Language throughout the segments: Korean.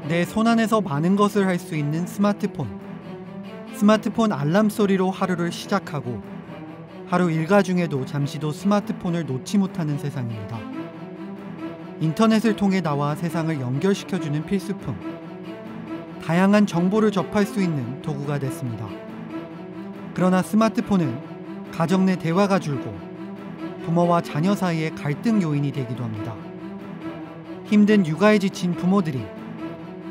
내 손안에서 많은 것을 할 수 있는 스마트폰. 스마트폰 알람 소리로 하루를 시작하고 하루 일과 중에도 잠시도 스마트폰을 놓지 못하는 세상입니다. 인터넷을 통해 나와 세상을 연결시켜주는 필수품. 다양한 정보를 접할 수 있는 도구가 됐습니다. 그러나 스마트폰은 가정 내 대화가 줄고 부모와 자녀 사이의 갈등 요인이 되기도 합니다. 힘든 육아에 지친 부모들이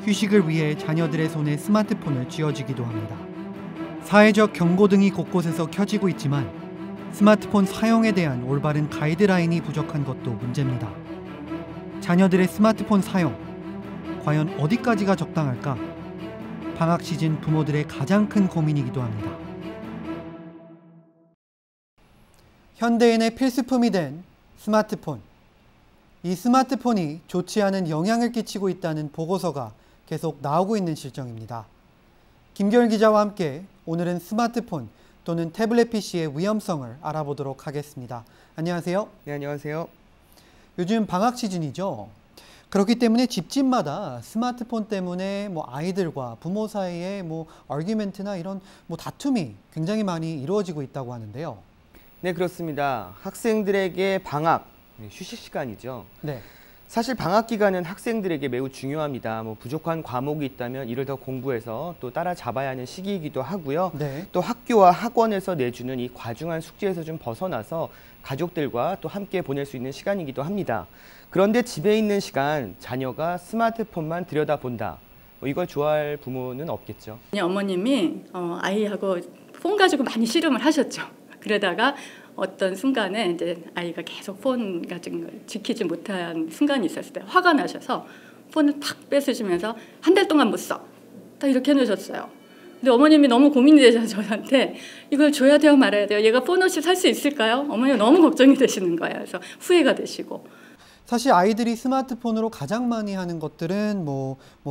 휴식을 위해 자녀들의 손에 스마트폰을 쥐어주기도 합니다. 사회적 경고등이 곳곳에서 켜지고 있지만 스마트폰 사용에 대한 올바른 가이드라인이 부족한 것도 문제입니다. 자녀들의 스마트폰 사용, 과연 어디까지가 적당할까? 방학 시즌 부모들의 가장 큰 고민이기도 합니다. 현대인의 필수품이 된 스마트폰. 이 스마트폰이 좋지 않은 영향을 끼치고 있다는 보고서가 계속 나오고 있는 실정입니다. 김결 기자와 함께 오늘은 스마트폰 또는 태블릿 PC의 위험성을 알아보도록 하겠습니다. 안녕하세요. 네, 안녕하세요. 요즘 방학 시즌이죠. 그렇기 때문에 집집마다 스마트폰 때문에 아이들과 부모 사이에 아규멘트나 이런 다툼이 굉장히 많이 이루어지고 있다고 하는데요. 네, 그렇습니다. 학생들에게 방학, 휴식 시간이죠. 네. 사실 방학 기간은 학생들에게 매우 중요합니다. 부족한 과목이 있다면 이를 더 공부해서 또 따라잡아야 하는 시기이기도 하고요. 네. 또 학교와 학원에서 내주는 이 과중한 숙제에서 좀 벗어나서 가족들과 또 함께 보낼 수 있는 시간이기도 합니다. 그런데 집에 있는 시간, 자녀가 스마트폰만 들여다본다. 이걸 좋아할 부모는 없겠죠. 어머님이 아이하고 폰 가지고 많이 씨름을 하셨죠. 그러다가 어떤 순간에 이제 아이가 계속 폰 가진 걸 지키지 못한 순간이 있었을 때 화가 나셔서 폰을 탁 뺏으시면서 한 달 동안 못 써. 딱 이렇게 해놓으셨어요. 근데 어머님이 너무 고민이 되셔서 저한테 이걸 줘야 돼요, 말아야 돼요. 얘가 폰 없이 살 수 있을까요? 어머니가 너무 걱정이 되시는 거예요. 그래서 후회가 되시고. 사실 아이들이 스마트폰으로 가장 많이 하는 것들은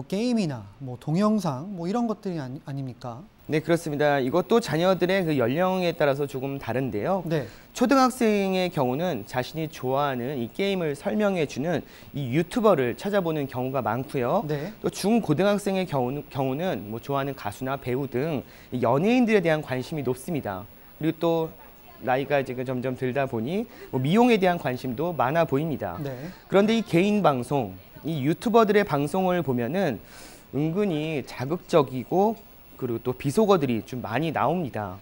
게임이나 동영상 이런 것들이 아닙니까? 네, 그렇습니다. 이것도 자녀들의 그 연령에 따라서 조금 다른데요. 네. 초등학생의 경우는 자신이 좋아하는 이 게임을 설명해주는 이 유튜버를 찾아보는 경우가 많고요. 네. 또 중고등학생의 경우는 좋아하는 가수나 배우 등 연예인들에 대한 관심이 높습니다. 그리고 또 나이가 지금 점점 들다 보니 미용에 대한 관심도 많아 보입니다. 네. 그런데 이 개인 방송, 이 유튜버들의 방송을 보면은 은근히 자극적이고 그리고 또 비속어들이 좀 많이 나옵니다.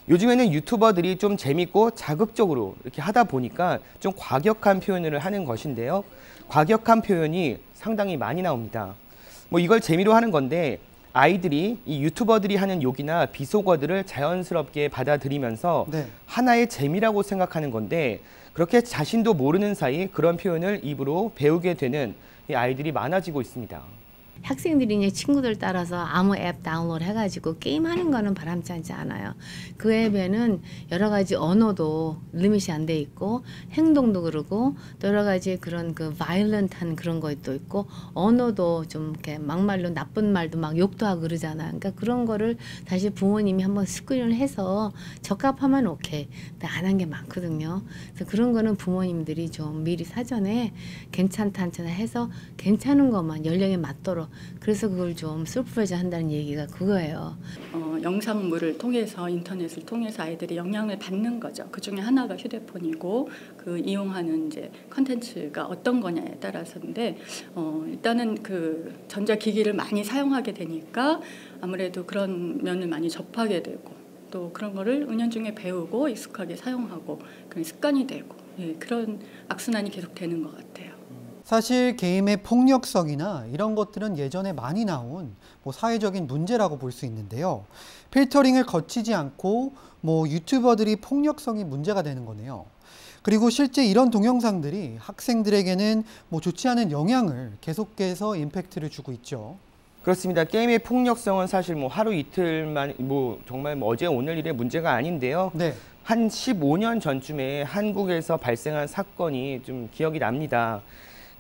요즘에는 유튜버들이 좀 재밌고 자극적으로 이렇게 하다 보니까 좀 과격한 표현을 하는 것인데요. 과격한 표현이 상당히 많이 나옵니다. 이걸 재미로 하는 건데 아이들이 이 유튜버들이 하는 욕이나 비속어들을 자연스럽게 받아들이면서 네. 하나의 재미라고 생각하는 건데 그렇게 자신도 모르는 사이 그런 표현을 입으로 배우게 되는 이 아이들이 많아지고 있습니다. 학생들이 이제 친구들 따라서 아무 앱 다운로드 해가지고 게임하는 거는 바람직하지 않아요. 그 앱에는 여러 가지 언어도 리밋이 안 돼 있고 행동도 그러고 또 여러 가지 그런 그 바이런트한 그런 것도 있고 언어도 좀 이렇게 막말로 나쁜 말도 막 욕도 하고 그러잖아요. 그러니까 그런 거를 다시 부모님이 한번 스크린을 해서 적합하면 오케이. 근데 안 한 게 많거든요. 그래서 그런 거는 부모님들이 좀 미리 사전에 괜찮다 않잖아 해서 괜찮은 것만 연령에 맞도록 그래서 그걸 좀 서프라이즈 한다는 얘기가 그거예요. 영상물을 통해서 인터넷을 통해서 아이들이 영향을 받는 거죠. 그 중에 하나가 휴대폰이고 그 이용하는 이제 컨텐츠가 어떤 거냐에 따라서인데 일단은 그 전자기기를 많이 사용하게 되니까 아무래도 그런 면을 많이 접하게 되고 또 그런 거를 은연중에 배우고 익숙하게 사용하고 그런 습관이 되고 그런 악순환이 계속 되는 것 같아요. 사실 게임의 폭력성이나 이런 것들은 예전에 많이 나온 사회적인 문제라고 볼 수 있는데요. 필터링을 거치지 않고 유튜버들이 폭력성이 문제가 되는 거네요. 그리고 실제 이런 동영상들이 학생들에게는 좋지 않은 영향을 계속해서 임팩트를 주고 있죠. 그렇습니다. 게임의 폭력성은 사실 하루 이틀만 정말 어제 오늘 일의 문제가 아닌데요. 네. 한 15년 전쯤에 한국에서 발생한 사건이 좀 기억이 납니다.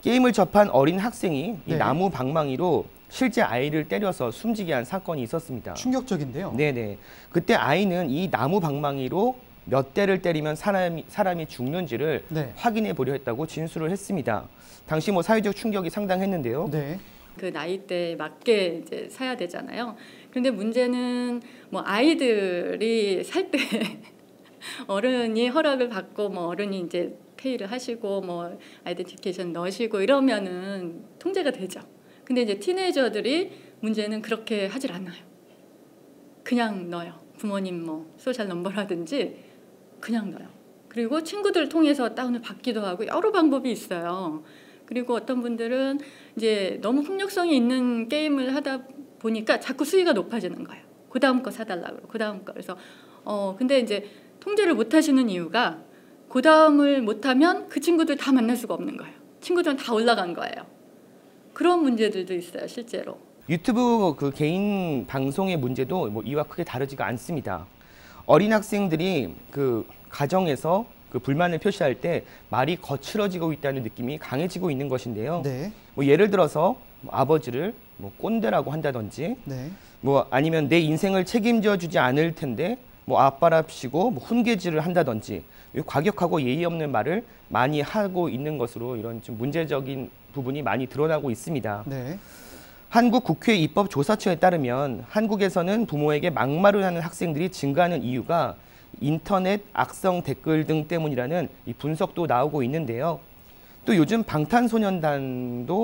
게임을 접한 어린 학생이 이 나무 방망이로 실제 아이를 때려서 숨지게 한 사건이 있었습니다. 충격적인데요. 네네. 그때 아이는 이 나무 방망이로 몇 대를 때리면 사람이 죽는지를 네. 확인해 보려 했다고 진술을 했습니다. 당시 뭐 사회적 충격이 상당했는데요. 네. 그 나이대에 맞게 이제 사야 되잖아요. 그런데 문제는 뭐 아이들이 살 때 어른이 허락을 받고 뭐 어른이 이제 페이를 하시고 뭐 아이덴티피케이션 넣으시고 이러면은 통제가 되죠. 근데 이제 티네이저들이 문제는 그렇게 하질 않아요. 그냥 넣어요. 부모님 뭐 소셜 넘버라든지 그냥 넣어요. 그리고 친구들 통해서 다운을 받기도 하고 여러 방법이 있어요. 그리고 어떤 분들은 이제 너무 폭력성이 있는 게임을 하다 보니까 자꾸 수위가 높아지는 거예요. 그 다음 거 사달라고 그 다음 거. 그래서 근데 이제 통제를 못 하시는 이유가 그 다음을 못하면 그 친구들 다 만날 수가 없는 거예요. 친구들은 다 올라간 거예요. 그런 문제들도 있어요, 실제로. 유튜브 그 개인 방송의 문제도 뭐 이와 크게 다르지가 않습니다. 어린 학생들이 그 가정에서 그 불만을 표시할 때 말이 거칠어지고 있다는 느낌이 강해지고 있는 것인데요. 네. 뭐 예를 들어서 뭐 아버지를 뭐 꼰대라고 한다든지, 네. 뭐 아니면 내 인생을 책임져 주지 않을 텐데 뭐 아빠랍시고 뭐 훈계질을 한다든지 과격하고 예의 없는 말을 많이 하고 있는 것으로 이런 좀 문제적인 부분이 많이 드러나고 있습니다. 네. 한국 국회 입법조사처에 따르면 한국에서는 부모에게 막말을 하는 학생들이 증가하는 이유가 인터넷 악성 댓글 등 때문이라는 이 분석도 나오고 있는데요. 또 요즘 방탄소년단이나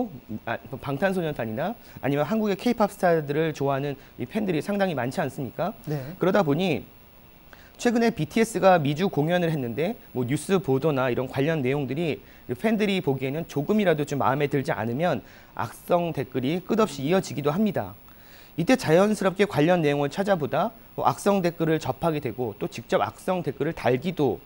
아니면 한국의 K-팝 스타들을 좋아하는 이 팬들이 상당히 많지 않습니까? 네. 그러다 보니 최근에 BTS가 미주 공연을 했는데 뭐 뉴스 보도나 이런 관련 내용들이 팬들이 보기에는 조금이라도 좀 마음에 들지 않으면 악성 댓글이 끝없이 이어지기도 합니다. 이때 자연스럽게 관련 내용을 찾아보다 뭐 악성 댓글을 접하게 되고 또 직접 악성 댓글을 달기도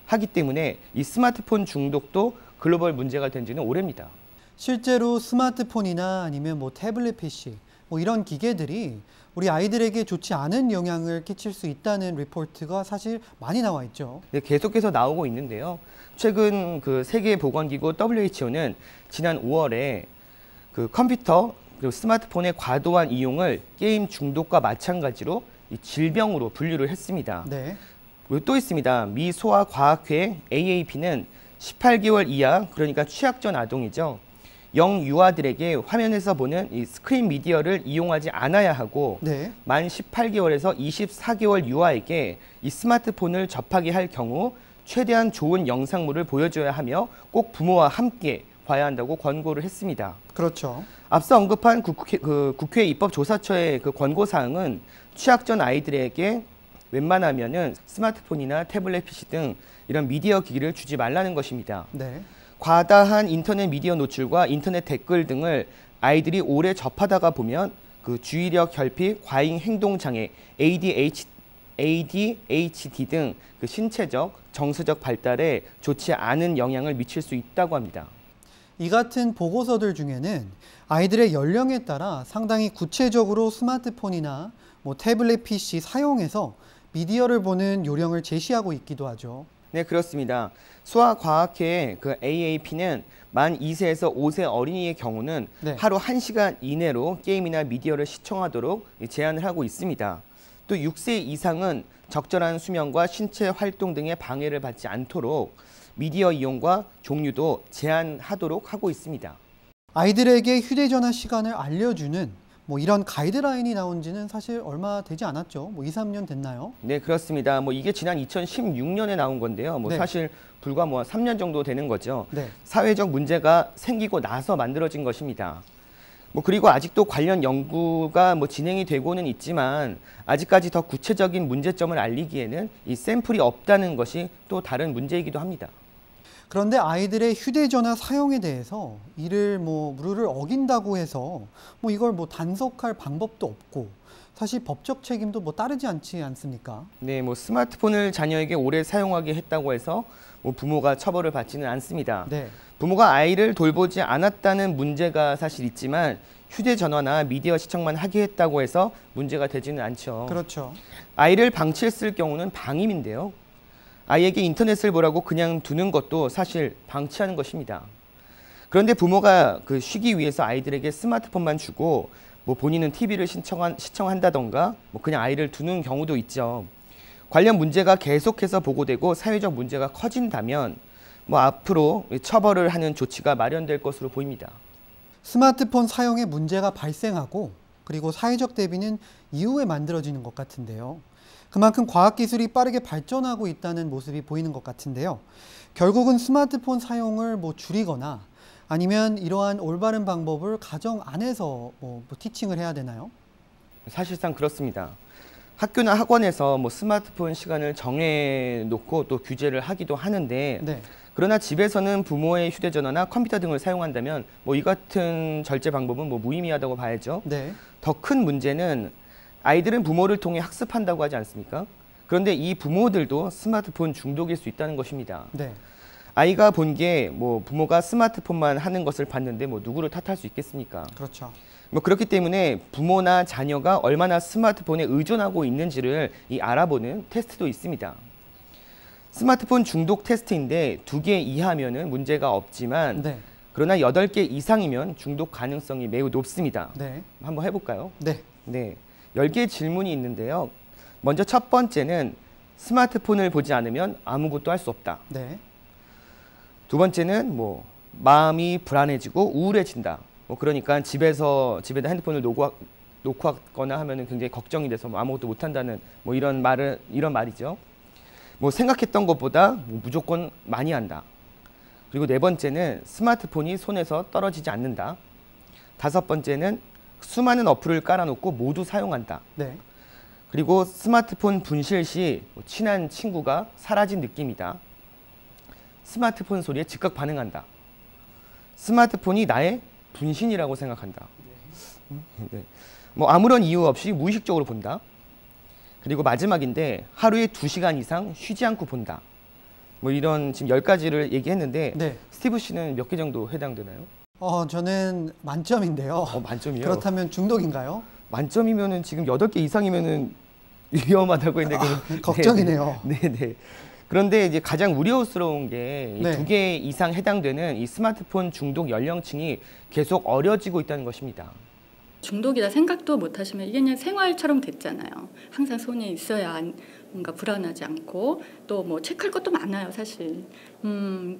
하기 때문에 이 스마트폰 중독도 글로벌 문제가 된 지는 오래입니다. 실제로 스마트폰이나 아니면 뭐 태블릿 PC 뭐 이런 기계들이 우리 아이들에게 좋지 않은 영향을 끼칠 수 있다는 리포트가 사실 많이 나와 있죠. 네, 계속해서 나오고 있는데요. 최근 그 세계보건기구 WHO는 지난 5월에 그 컴퓨터 그리고 스마트폰의 과도한 이용을 게임 중독과 마찬가지로 이 질병으로 분류를 했습니다. 네. 그리고 또 있습니다. 미 소아과학회 AAP는 18개월 이하, 그러니까 취약전 아동이죠. 영유아들에게 화면에서 보는 이 스크린 미디어를 이용하지 않아야 하고 네. 만 18개월에서 24개월 유아에게 이 스마트폰을 접하게 할 경우 최대한 좋은 영상물을 보여줘야 하며 꼭 부모와 함께 봐야 한다고 권고를 했습니다. 그렇죠. 앞서 언급한 국회 입법조사처의 그 권고사항은 취약전 아이들에게 웬만하면은 스마트폰이나 태블릿 PC 등 이런 미디어 기기를 주지 말라는 것입니다. 네. 과다한 인터넷 미디어 노출과 인터넷 댓글 등을 아이들이 오래 접하다가 보면 그 주의력 결핍, 과잉 행동 장애, ADHD 등 그 신체적, 정서적 발달에 좋지 않은 영향을 미칠 수 있다고 합니다. 이 같은 보고서들 중에는 아이들의 연령에 따라 상당히 구체적으로 스마트폰이나 뭐 태블릿 PC 사용해서 미디어를 보는 요령을 제시하고 있기도 하죠. 네, 그렇습니다. 소아과학회 그 AAP는 만 2세에서 5세 어린이의 경우는 네. 하루 1시간 이내로 게임이나 미디어를 시청하도록 제한을 하고 있습니다. 또 6세 이상은 적절한 수면과 신체 활동 등의 방해를 받지 않도록 미디어 이용과 종류도 제한하도록 하고 있습니다. 아이들에게 휴대전화 시간을 알려주는 뭐 이런 가이드라인이 나온 지는 사실 얼마 되지 않았죠. 뭐 2, 3년 됐나요? 네, 그렇습니다. 뭐 이게 지난 2016년에 나온 건데요. 뭐 네. 사실 불과 뭐 3년 정도 되는 거죠. 네. 사회적 문제가 생기고 나서 만들어진 것입니다. 뭐 그리고 아직도 관련 연구가 뭐 진행이 되고는 있지만 아직까지 더 구체적인 문제점을 알리기에는 이 샘플이 없다는 것이 또 다른 문제이기도 합니다. 그런데 아이들의 휴대전화 사용에 대해서 이를 뭐 룰을 어긴다고 해서 뭐 이걸 뭐 단속할 방법도 없고 사실 법적 책임도 뭐 따르지 않지 않습니까? 네, 뭐 스마트폰을 자녀에게 오래 사용하게 했다고 해서 뭐 부모가 처벌을 받지는 않습니다. 네. 부모가 아이를 돌보지 않았다는 문제가 사실 있지만 휴대전화나 미디어 시청만 하게 했다고 해서 문제가 되지는 않죠. 그렇죠. 아이를 방치했을 경우는 방임인데요. 아이에게 인터넷을 보라고 그냥 두는 것도 사실 방치하는 것입니다. 그런데 부모가 그 쉬기 위해서 아이들에게 스마트폰만 주고 뭐 본인은 TV를 시청한다던가 뭐 그냥 아이를 두는 경우도 있죠. 관련 문제가 계속해서 보고되고 사회적 문제가 커진다면 뭐 앞으로 처벌을 하는 조치가 마련될 것으로 보입니다. 스마트폰 사용에 문제가 발생하고 그리고 사회적 대비는 이후에 만들어지는 것 같은데요. 그만큼 과학기술이 빠르게 발전하고 있다는 모습이 보이는 것 같은데요. 결국은 스마트폰 사용을 뭐 줄이거나 아니면 이러한 올바른 방법을 가정 안에서 뭐 티칭을 해야 되나요? 사실상 그렇습니다. 학교나 학원에서 뭐 스마트폰 시간을 정해놓고 또 규제를 하기도 하는데 네. 그러나 집에서는 부모의 휴대전화나 컴퓨터 등을 사용한다면 뭐 이 같은 절제 방법은 뭐 무의미하다고 봐야죠. 네. 더 큰 문제는 아이들은 부모를 통해 학습한다고 하지 않습니까? 그런데 이 부모들도 스마트폰 중독일 수 있다는 것입니다. 네. 아이가 본 게 뭐 부모가 스마트폰만 하는 것을 봤는데 뭐 누구를 탓할 수 있겠습니까? 그렇죠. 뭐 그렇기 때문에 부모나 자녀가 얼마나 스마트폰에 의존하고 있는지를 알아보는 테스트도 있습니다. 스마트폰 중독 테스트인데 2개 이하면은 문제가 없지만 네. 그러나 8개 이상이면 중독 가능성이 매우 높습니다. 네. 한번 해볼까요? 네. 네, 10개의 질문이 있는데요. 먼저 첫 번째는 스마트폰을 보지 않으면 아무것도 할 수 없다. 네. 두 번째는 뭐 마음이 불안해지고 우울해진다. 뭐 그러니까 집에다 핸드폰을 놓고 왔거나 하면은 굉장히 걱정이 돼서 뭐 아무것도 못 한다는 뭐 이런 말이죠. 뭐 생각했던 것보다 뭐 무조건 많이 한다. 그리고 네 번째는 스마트폰이 손에서 떨어지지 않는다. 다섯 번째는 수많은 어플을 깔아놓고 모두 사용한다. 네. 그리고 스마트폰 분실 시 친한 친구가 사라진 느낌이다. 스마트폰 소리에 즉각 반응한다. 스마트폰이 나의 분신이라고 생각한다. 네. 뭐 아무런 이유 없이 무의식적으로 본다. 그리고 마지막인데 하루에 2시간 이상 쉬지 않고 본다. 뭐 이런 지금 10가지를 얘기했는데 네. 스티브 씨는 몇 개 정도 해당되나요? 저는 만점인데요. 만점이요? 그렇다면 중독인가요? 만점이면은 지금 8개 이상이면은 위험하다고 했는데 걱정이네요. 네. 그런데 이제 가장 우려스러운 게 이 네. 2개 이상 해당되는 이 스마트폰 중독 연령층이 계속 어려지고 있다는 것입니다. 중독이다 생각도 못 하시면 이게 그냥 생활처럼 됐잖아요. 항상 손에 있어야 뭔가 불안하지 않고 또 뭐 체크할 것도 많아요, 사실.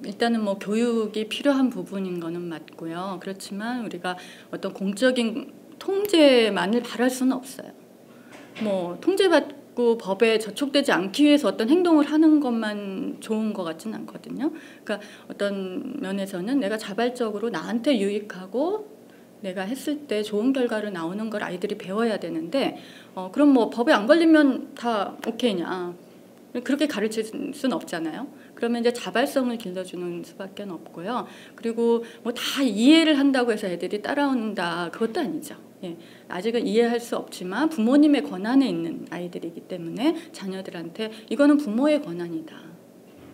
일단은 뭐 교육이 필요한 부분인 거는 맞고요. 그렇지만 우리가 어떤 공적인 통제만을 바랄 수는 없어요. 뭐 통제받고 법에 저촉되지 않기 위해서 어떤 행동을 하는 것만 좋은 것 같지는 않거든요. 그러니까 어떤 면에서는 내가 자발적으로 나한테 유익하고 내가 했을 때 좋은 결과를 나오는 걸 아이들이 배워야 되는데 그럼 뭐 법에 안 걸리면 다 오케이냐. 그렇게 가르칠 수는 없잖아요. 그러면 이제 자발성을 길러주는 수밖에 없고요. 그리고 뭐 다 이해를 한다고 해서 애들이 따라온다. 그것도 아니죠. 예, 아직은 이해할 수 없지만 부모님의 권한에 있는 아이들이기 때문에 자녀들한테 이거는 부모의 권한이다.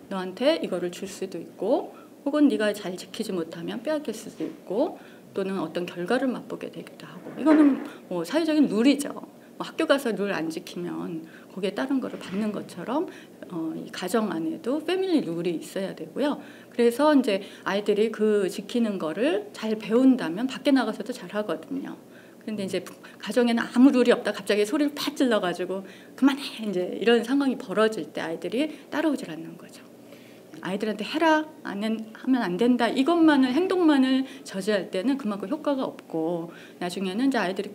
너한테 이거를 줄 수도 있고 혹은 네가 잘 지키지 못하면 빼앗길 수도 있고 또는 어떤 결과를 맛보게 되기도 하고 이거는 뭐 사회적인 룰이죠. 뭐 학교 가서 룰 안 지키면 거기에 따른 거를 받는 것처럼 이 가정 안에도 패밀리 룰이 있어야 되고요. 그래서 이제 아이들이 그 지키는 거를 잘 배운다면 밖에 나가서도 잘 하거든요. 근데 이제 가정에는 아무 룰이 없다 갑자기 소리를 팍 질러가지고 그만해 이제 이런 상황이 벌어질 때 아이들이 따라오질 않는 거죠. 아이들한테 해라 하면 안 된다 이것만을 행동만을 저지할 때는 그만큼 효과가 없고 나중에는 이제 아이들이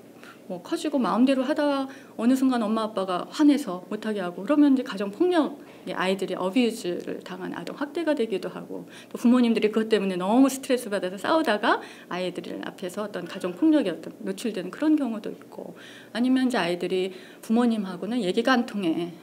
뭐 커지고 마음대로 하다가 어느 순간 엄마 아빠가 화내서 못하게 하고 그러면 이제 가정 폭력 아이들이 어뷰즈를 당한 아동 학대가 되기도 하고 또 부모님들이 그것 때문에 너무 스트레스 받아서 싸우다가 아이들 앞에서 어떤 가정 폭력에 어떤 노출되는 그런 경우도 있고 아니면 이제 아이들이 부모님하고는 얘기가 안 통해.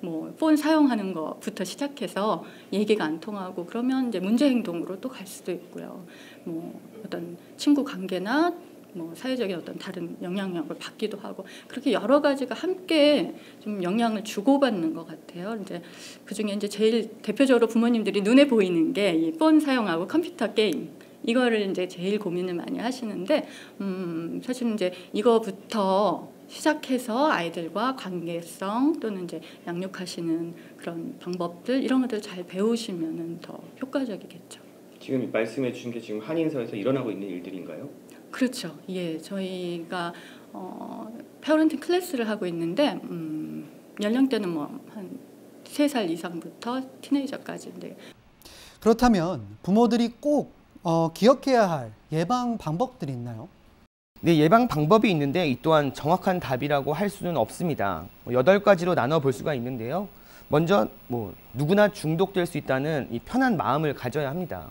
뭐 폰 사용하는 것부터 시작해서 얘기가 안 통하고 그러면 이제 문제 행동으로 또 갈 수도 있고요. 뭐 어떤 친구 관계나 뭐 사회적인 어떤 다른 영향력을 받기도 하고 그렇게 여러 가지가 함께 좀 영향을 주고받는 것 같아요. 이제 그 중에 이제 제일 대표적으로 부모님들이 눈에 보이는 게 이 폰 사용하고 컴퓨터 게임. 이거를 이제 제일 고민을 많이 하시는데 사실은 이제 이거부터 시작해서 아이들과 관계성 또는 이제 양육하시는 그런 방법들 이런 것들 잘 배우시면은 더 효과적이겠죠. 지금 말씀해 주신 게 지금 한인사회에서 일어나고 있는 일들인가요? 그렇죠. 예, 저희가 페어런팅 클래스를 하고 있는데 연령대는 뭐 한 3살 이상부터 티네이저까지인데. 그렇다면 부모들이 꼭 기억해야 할 예방 방법들이 있나요? 네, 예방 방법이 있는데 이 또한 정확한 답이라고 할 수는 없습니다. 8가지로 나눠볼 수가 있는데요. 먼저 누구나 중독될 수 있다는 이 편한 마음을 가져야 합니다.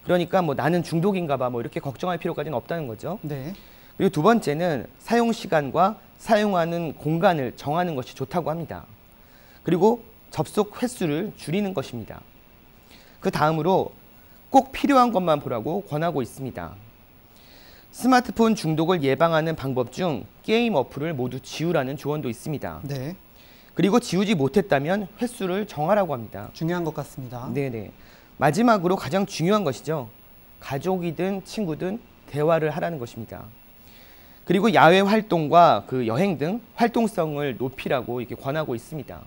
그러니까 나는 중독인가 봐 이렇게 걱정할 필요까지는 없다는 거죠. 네. 그리고 두 번째는 사용 시간과 사용하는 공간을 정하는 것이 좋다고 합니다. 그리고 접속 횟수를 줄이는 것입니다. 그 다음으로 꼭 필요한 것만 보라고 권하고 있습니다. 스마트폰 중독을 예방하는 방법 중 게임 어플을 모두 지우라는 조언도 있습니다. 네. 그리고 지우지 못했다면 횟수를 정하라고 합니다. 중요한 것 같습니다. 네네. 마지막으로 가장 중요한 것이죠. 가족이든 친구든 대화를 하라는 것입니다. 그리고 야외 활동과 여행 등 활동성을 높이라고 이렇게 권하고 있습니다.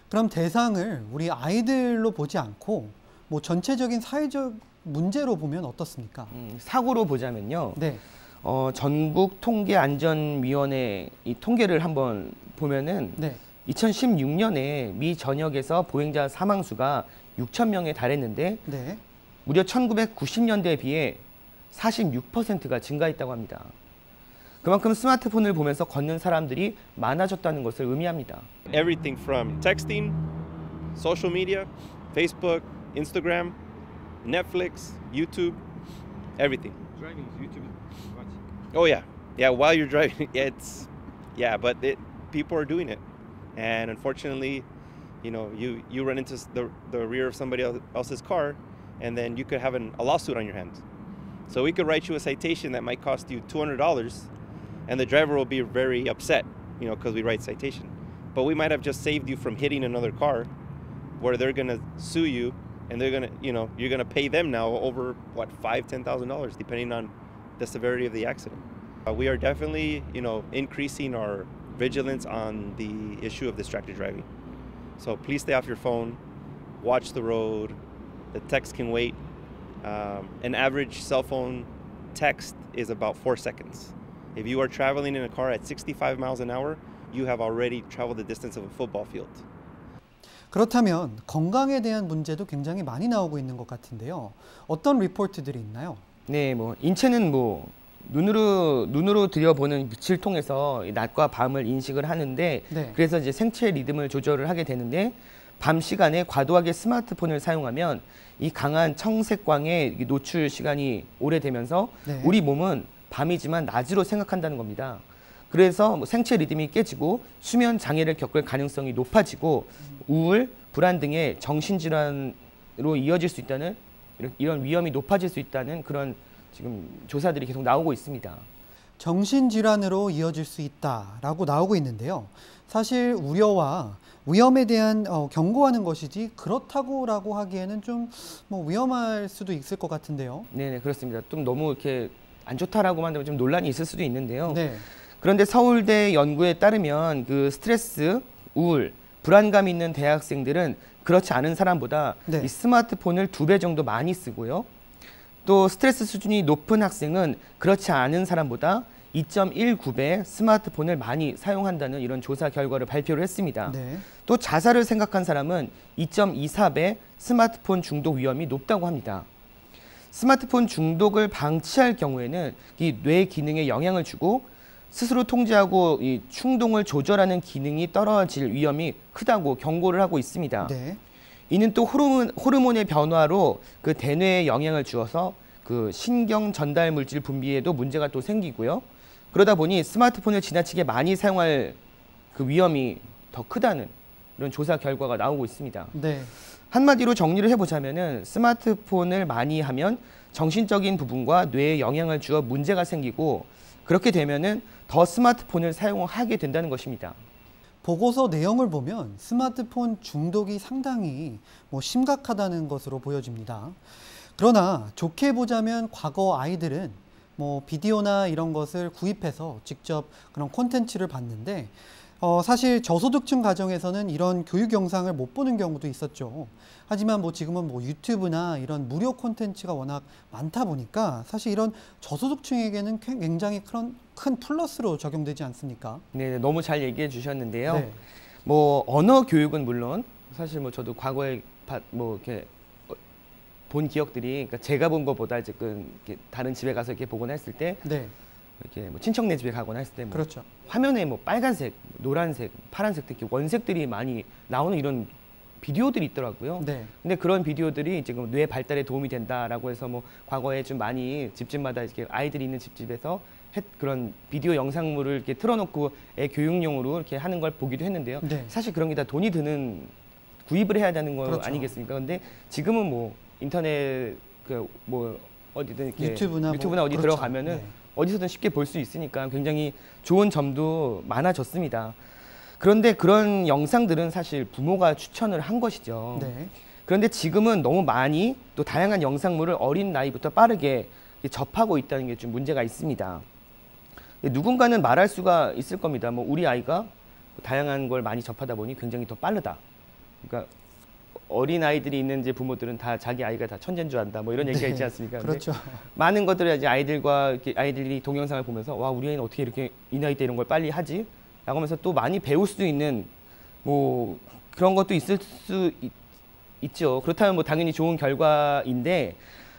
그럼 대상을 우리 아이들로 보지 않고 전체적인 사회적 문제로 보면 어떻습니까? 사고로 보자면요. 네. 전국 통계안전위원회 이 통계를 한번 보면은 네. 2016년에 미 전역에서 보행자 사망 수가 6천 명에 달했는데 네. 무려 1990년대에 비해 46%가 증가했다고 합니다. 그만큼 스마트폰을 보면서 걷는 사람들이 많아졌다는 것을 의미합니다. Everything from texting, social media, Facebook, Instagram, Netflix, YouTube, everything. Driving YouTube watching. Oh yeah, while you're driving, but people are doing it, and unfortunately, you run into the rear of somebody else's car, and then you could have a lawsuit on your hands. So we could write you a citation that might cost you $200, and the driver will be very upset, because we write citation. But we might have just saved you from hitting another car, where they're gonna sue you, and they're gonna, you're gonna pay them now over $5,000-$10,000, depending on the severity of the accident. We are definitely, increasing our vigilance on the issue of distracted driving. So please stay off your phone, watch the road. The text can wait. An average cell phone text is about 4 seconds. If you are traveling in a car at 65 miles an hour, you have already traveled the distance of a football field. 그렇다면 건강에 대한 문제도 굉장히 많이 나오고 있는 것 같은데요. 어떤 리포트들이 있나요? 네, 인체는 눈으로 들여보는 빛을 통해서 낮과 밤을 인식을 하는데 네. 그래서 이제 생체 리듬을 조절을 하게 되는데 밤 시간에 과도하게 스마트폰을 사용하면 이 강한 청색광의 노출 시간이 오래되면서 네. 우리 몸은 밤이지만 낮으로 생각한다는 겁니다. 그래서 생체 리듬이 깨지고 수면 장애를 겪을 가능성이 높아지고 우울, 불안 등의 정신질환으로 이어질 수 있다는 이런 위험이 높아질 수 있다는 그런 지금 조사들이 계속 나오고 있습니다. 정신질환으로 이어질 수 있다라고 나오고 있는데요. 사실 우려와 위험에 대한 경고하는 것이지 그렇다고라고 하기에는 좀 위험할 수도 있을 것 같은데요. 네, 그렇습니다. 좀 너무 이렇게 안 좋다라고만 하면 좀 논란이 있을 수도 있는데요. 네. 그런데 서울대 연구에 따르면 스트레스, 우울, 불안감 있는 대학생들은 그렇지 않은 사람보다 네. 이 스마트폰을 2배 정도 많이 쓰고요. 또 스트레스 수준이 높은 학생은 그렇지 않은 사람보다 2.19배 스마트폰을 많이 사용한다는 이런 조사 결과를 발표를 했습니다. 네. 또 자살을 생각한 사람은 2.24배 스마트폰 중독 위험이 높다고 합니다. 스마트폰 중독을 방치할 경우에는 이 뇌 기능에 영향을 주고 스스로 통제하고 이 충동을 조절하는 기능이 떨어질 위험이 크다고 경고를 하고 있습니다. 네. 이는 또 호르몬의 변화로 대뇌에 영향을 주어서 신경 전달 물질 분비에도 문제가 또 생기고요. 그러다 보니 스마트폰을 지나치게 많이 사용할 위험이 더 크다는 이런 조사 결과가 나오고 있습니다. 네. 한마디로 정리를 해보자면은 스마트폰을 많이 하면 정신적인 부분과 뇌에 영향을 주어 문제가 생기고 그렇게 되면은 더 스마트폰을 사용하게 된다는 것입니다. 보고서 내용을 보면 스마트폰 중독이 상당히 심각하다는 것으로 보여집니다. 그러나 좋게 보자면 과거 아이들은 비디오나 이런 것을 구입해서 직접 그런 콘텐츠를 봤는데 사실 저소득층 가정에서는 이런 교육 영상을 못 보는 경우도 있었죠. 하지만 뭐 지금은 뭐 유튜브나 이런 무료 콘텐츠가 워낙 많다 보니까 사실 이런 저소득층에게는 굉장히 큰 플러스로 적용되지 않습니까? 네, 너무 잘 얘기해 주셨는데요. 네. 뭐 언어 교육은 물론 사실 뭐 저도 과거에 뭐 이렇게 본 기억들이, 그러니까 제가 본 것보다 지금 이렇게 다른 집에 가서 이렇게 보거나 했을 때, 네. 이렇게 뭐 친척네 집에 가거나 했을 때, 뭐 그렇죠. 화면에 뭐 빨간색, 노란색, 파란색 특히 원색들이 많이 나오는 이런 비디오들이 있더라고요. 네. 근데 그런 비디오들이 지금 뇌 발달에 도움이 된다라고 해서 뭐 과거에 좀 많이 집집마다 이렇게 아이들이 있는 집에서 그런 비디오 영상물을 이렇게 틀어놓고 애 교육용으로 이렇게 하는 걸 보기도 했는데요. 네. 사실 그런 게 다 돈이 드는, 구입을 해야 되는 거 그렇죠. 아니겠습니까? 근데 지금은 뭐 인터넷 그 뭐 어디든 이렇게 유튜브나 어디 그렇죠. 들어가면은 네. 어디서든 쉽게 볼 수 있으니까 굉장히 좋은 점도 많아졌습니다. 그런데 그런 영상들은 사실 부모가 추천을 한 것이죠. 네. 그런데 지금은 너무 많이 또 다양한 영상물을 어린 나이부터 빠르게 접하고 있다는 게 좀 문제가 있습니다. 누군가는 말할 수가 있을 겁니다. 뭐 우리 아이가 다양한 걸 많이 접하다 보니 굉장히 더 빠르다. 그러니까 어린 아이들이 있는 이제 부모들은 다 자기 아이가 다 천재인 줄 안다. 뭐 이런 얘기가 있지 않습니까? 그렇죠. 많은 것들을 이제 아이들이 동영상을 보면서 와, 우리 아이는 어떻게 이렇게 이 나이 때 이런 걸 빨리 하지? 라고 하면서 또 많이 배울 수 있는 뭐 그런 것도 있을 수 있죠. 그렇다면 뭐 당연히 좋은 결과인데,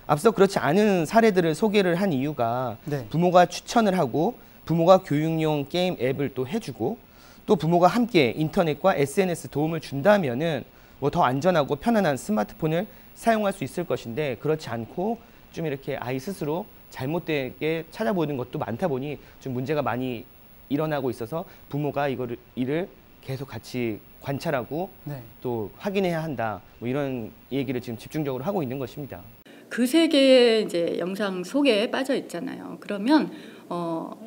앞서 그렇지 않은 사례들을 소개를 한 이유가 네. 부모가 추천을 하고 부모가 교육용 게임 앱을 또 해주고 또 부모가 함께 인터넷과 SNS 도움을 준다면은 뭐 더 안전하고 편안한 스마트폰을 사용할 수 있을 것인데, 그렇지 않고 좀 이렇게 아이 스스로 잘못되게 찾아보는 것도 많다 보니 좀 문제가 많이 일어나고 있어서 부모가 이를 계속 같이 관찰하고 네. 또 확인해야 한다. 뭐 이런 얘기를 지금 집중적으로 하고 있는 것입니다. 그 세계의 이제 영상 속에 빠져 있잖아요. 그러면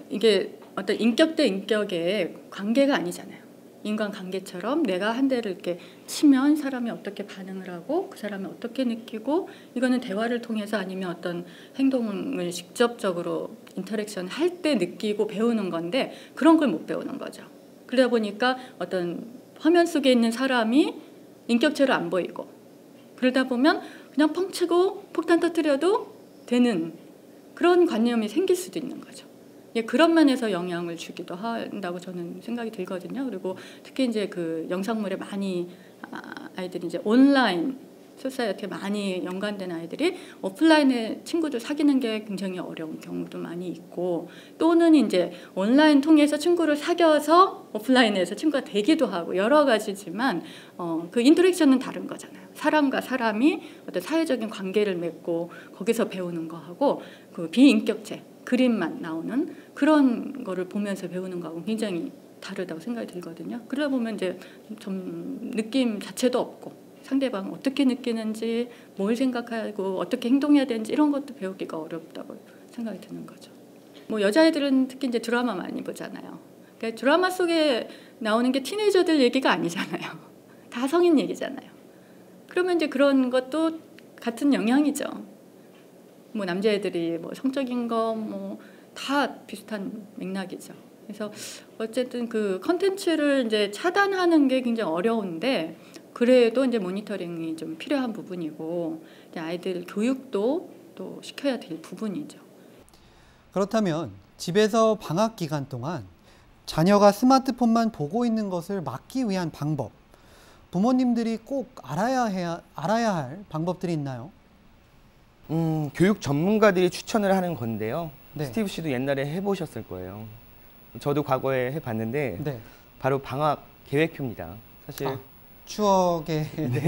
이게 어떤 인격 대 인격의 관계가 아니잖아요. 인간 관계처럼 내가 한 대를 이렇게 치면 사람이 어떻게 반응을 하고 그 사람이 어떻게 느끼고, 이거는 대화를 통해서 아니면 어떤 행동을 직접적으로 인터랙션 할 때 느끼고 배우는 건데, 그런 걸 못 배우는 거죠. 그러다 보니까 어떤 화면 속에 있는 사람이 인격체로 안 보이고, 그러다 보면 그냥 펑치고 폭탄 터뜨려도 되는 그런 관념이 생길 수도 있는 거죠. 그런 면에서 영향을 주기도 한다고 저는 생각이 들거든요. 그리고 특히 이제 그 영상물에 많이 아이들이 이제 온라인 소사이어티에 많이 연관된 아이들이 오프라인에 친구들 사귀는 게 굉장히 어려운 경우도 많이 있고, 또는 이제 온라인 통해서 친구를 사귀어서 오프라인에서 친구가 되기도 하고, 여러 가지지만 그 인터랙션은 다른 거잖아요. 사람과 사람이 어떤 사회적인 관계를 맺고 거기서 배우는 거하고 그 비인격체 그림만 나오는 그런 거를 보면서 배우는 거하고 굉장히 다르다고 생각이 들거든요. 그러다 보면 이제 좀 느낌 자체도 없고, 상대방은 어떻게 느끼는지, 뭘 생각하고 어떻게 행동해야 되는지 이런 것도 배우기가 어렵다고 생각이 드는 거죠. 뭐 여자애들은 특히 이제 드라마 많이 보잖아요. 그러니까 드라마 속에 나오는 게 티네이저들 얘기가 아니잖아요. 다 성인 얘기잖아요. 그러면 이제 그런 것도 같은 영향이죠. 뭐 남자애들이 뭐 성적인 거 뭐 다 비슷한 맥락이죠. 그래서 어쨌든 그 컨텐츠를 이제 차단하는 게 굉장히 어려운데, 그래도 이제 모니터링이 좀 필요한 부분이고, 이제 아이들 교육도 또 시켜야 될 부분이죠. 그렇다면 집에서 방학 기간 동안 자녀가 스마트폰만 보고 있는 것을 막기 위한 방법, 부모님들이 꼭 알아야 할 방법들이 있나요? 교육 전문가들이 추천을 하는 건데요. 네. 스티브 씨도 옛날에 해보셨을 거예요. 저도 과거에 해봤는데 네. 바로 방학 계획표입니다. 사실 추억에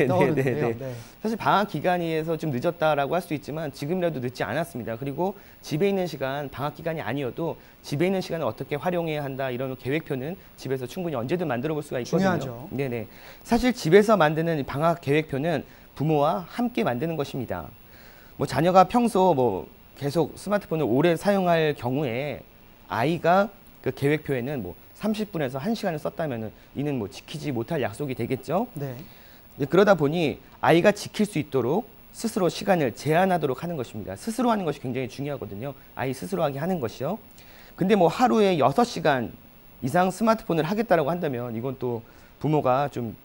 떠오르는데요. 네. 사실 방학 기간이어서 좀 늦었다라고 할 수 있지만 지금이라도 늦지 않았습니다. 그리고 집에 있는 시간, 방학 기간이 아니어도 집에 있는 시간을 어떻게 활용해야 한다, 이런 계획표는 집에서 충분히 언제든 만들어 볼 수가 있거든요. 중요하죠. 네네. 사실 집에서 만드는 방학 계획표는 부모와 함께 만드는 것입니다. 뭐 자녀가 평소 뭐 계속 스마트폰을 오래 사용할 경우에 아이가 그 계획표에는 뭐 30분에서 1시간을 썼다면은 이는 뭐 지키지 못할 약속이 되겠죠. 네. 그러다 보니 아이가 지킬 수 있도록 스스로 시간을 제한하도록 하는 것입니다. 스스로 하는 것이 굉장히 중요하거든요. 아이 스스로 하게 하는 것이요. 근데 뭐 하루에 6시간 이상 스마트폰을 하겠다라고 한다면 이건 또 부모가 좀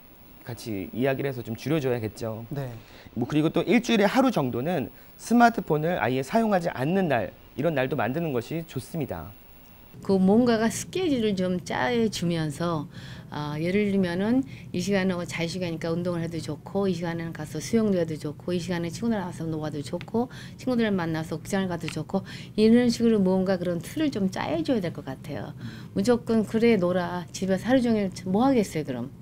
같이 이야기를 해서 좀 줄여줘야겠죠. 네. 뭐 그리고 또 일주일에 하루 정도는 스마트폰을 아예 사용하지 않는 날, 이런 날도 만드는 것이 좋습니다. 그 뭔가가 스케줄을 좀 짜주면서 예를 들면은 이 시간은 자유시간이니까 운동을 해도 좋고, 이 시간에는 가서 수영도 해도 좋고, 이 시간에 친구들 나와서 놀아도 좋고, 친구들 만나서 극장을 가도 좋고, 이런 식으로 뭔가 그런 틀을 좀 짜줘야 될 것 같아요. 무조건 그래 놀아, 집에서 하루 종일 뭐 하겠어요 그럼.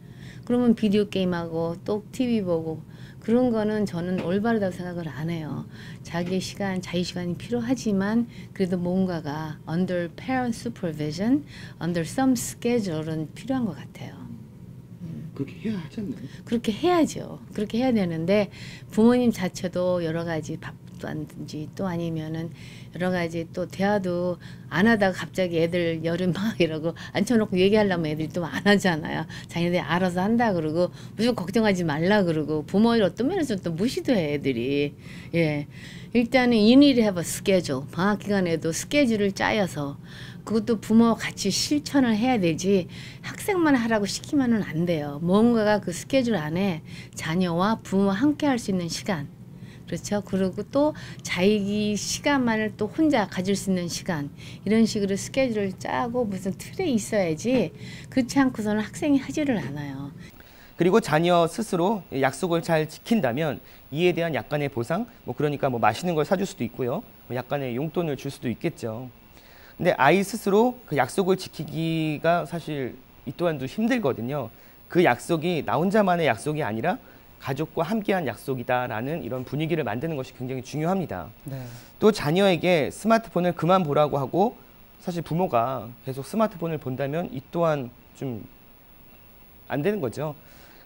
그러면 비디오 게임하고 또 TV 보고, 그런 거는 저는 올바르다고 생각을 안 해요. 자기 시간, 자유 시간이 필요하지만 그래도 뭔가가 under parent supervision, under some schedule은 필요한 것 같아요. 그렇게 해야 하지 않나요? 그렇게 해야죠. 그렇게 해야 되는데 부모님 자체도 여러 가지 바쁘든지 또 아니면은 여러 가지 또 대화도 안 하다가 갑자기 애들 여름 방학이라고 앉혀놓고 얘기하려면 애들이 또 안 하잖아요. 자기네들이 알아서 한다 그러고 무조건 걱정하지 말라 그러고 부모를 어떤 면에서 또 무시도 해 애들이. 예, 일단은 you need to have a schedule. 방학 기간에도 스케줄을 짜여서 그것도 부모와 같이 실천을 해야 되지 학생만 하라고 시키면은 안 돼요. 뭔가가 그 스케줄 안에 자녀와 부모와 함께 할 수 있는 시간, 그렇죠. 그리고 또 자기 시간만을 또 혼자 가질 수 있는 시간, 이런 식으로 스케줄을 짜고 무슨 틀에 있어야지, 그렇지 않고서는 학생이 하지를 않아요. 그리고 자녀 스스로 약속을 잘 지킨다면 이에 대한 약간의 보상, 뭐 그러니까 뭐 맛있는 걸 사줄 수도 있고요, 약간의 용돈을 줄 수도 있겠죠. 근데 아이 스스로 그 약속을 지키기가 사실 이 또한도 힘들거든요. 그 약속이 나 혼자만의 약속이 아니라 가족과 함께한 약속이다라는 이런 분위기를 만드는 것이 굉장히 중요합니다. 네. 또 자녀에게 스마트폰을 그만 보라고 하고 사실 부모가 계속 스마트폰을 본다면 이 또한 좀 안 되는 거죠.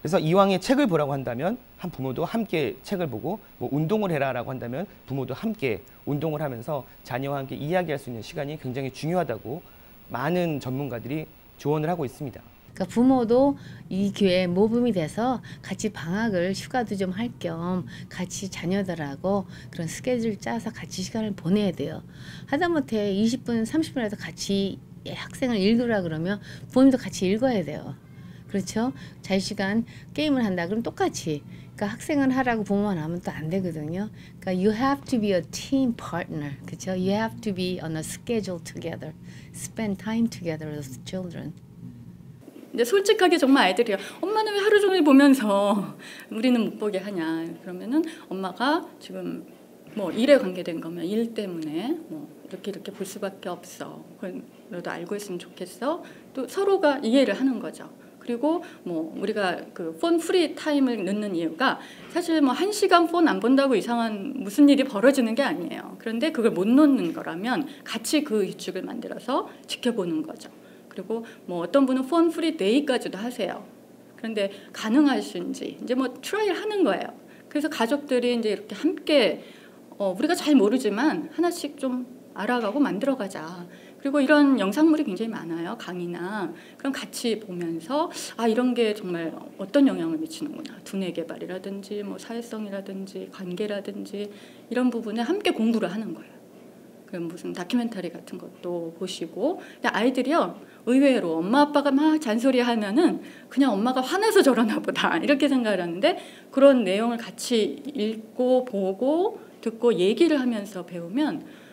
그래서 이왕에 책을 보라고 한다면 한 부모도 함께 책을 보고, 뭐 운동을 해라라고 한다면 부모도 함께 운동을 하면서 자녀와 함께 이야기할 수 있는 시간이 굉장히 중요하다고 많은 전문가들이 조언을 하고 있습니다. 그러니까 부모도 이 교회에 모범이 돼서 같이 방학을 휴가도 좀 할 겸 같이 자녀들하고 그런 스케줄 짜서 같이 시간을 보내야 돼요. 하다못해 20분, 30분이라도 같이 학생을 읽으라 그러면 부모님도 같이 읽어야 돼요. 그렇죠? 자유시간 게임을 한다 그럼 똑같이, 그러니까 학생은 하라고 부모만 하면 또 안 되거든요. 그러니까 you have to be a team partner, 그렇죠? You have to be on a schedule together, spend time together with children. 근데 솔직하게 정말 아이들이요. 엄마는 왜 하루 종일 보면서 우리는 못 보게 하냐. 그러면은 엄마가 지금 뭐 일에 관계된 거면 일 때문에 뭐 이렇게 볼 수밖에 없어. 그건 너도 알고 있으면 좋겠어. 또 서로가 이해를 하는 거죠. 그리고 뭐 우리가 그 폰 프리 타임을 넣는 이유가 사실 뭐 1시간 폰 안 본다고 이상한 무슨 일이 벌어지는 게 아니에요. 그런데 그걸 못 놓는 거라면 같이 그 규칙을 만들어서 지켜보는 거죠. 그리고 뭐 어떤 분은 폰 프리 데이까지도 하세요. 그런데 가능하신지 이제 뭐 트라이를 하는 거예요. 그래서 가족들이 이제 이렇게 함께 우리가 잘 모르지만 하나씩 좀 알아가고 만들어가자. 그리고 이런 영상물이 굉장히 많아요. 강의나. 그럼 같이 보면서 이런 게 정말 어떤 영향을 미치는구나. 두뇌 개발이라든지 뭐 사회성이라든지 관계라든지 이런 부분에 함께 공부를 하는 거예요. 그럼 무슨 다큐멘터리 같은 것도 보시고. 근데 아이들이요, 의외로 엄마 아빠가 막 잔소리하면은 그냥 엄마가 화나서 저러나 보다 이렇게 생각을 하는데, 그런 내용을 같이 읽고 보고 듣고 얘기를 하면서 배우면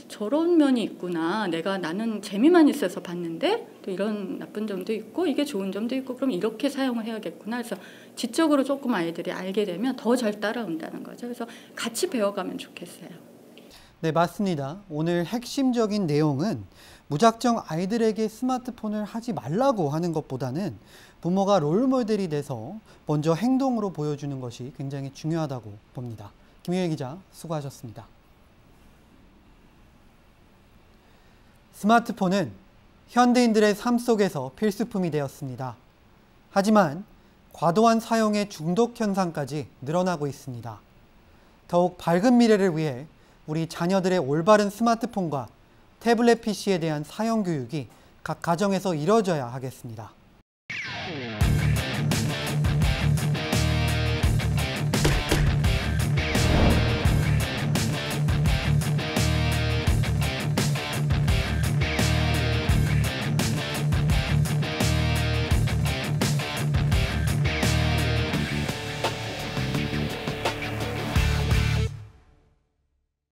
저런 면이 있구나. 나는 재미만 있어서 봤는데 또 이런 나쁜 점도 있고 이게 좋은 점도 있고 그럼 이렇게 사용을 해야겠구나. 그래서 지적으로 조금 아이들이 알게 되면 더 잘 따라온다는 거죠. 그래서 같이 배워가면 좋겠어요. 네, 맞습니다. 오늘 핵심적인 내용은 무작정 아이들에게 스마트폰을 하지 말라고 하는 것보다는 부모가 롤모델이 돼서 먼저 행동으로 보여주는 것이 굉장히 중요하다고 봅니다. 김효일 기자, 수고하셨습니다. 스마트폰은 현대인들의 삶 속에서 필수품이 되었습니다. 하지만 과도한 사용의 중독 현상까지 늘어나고 있습니다. 더욱 밝은 미래를 위해 우리 자녀들의 올바른 스마트폰과 태블릿 PC에 대한 사용 교육이 각 가정에서 이뤄져야 하겠습니다.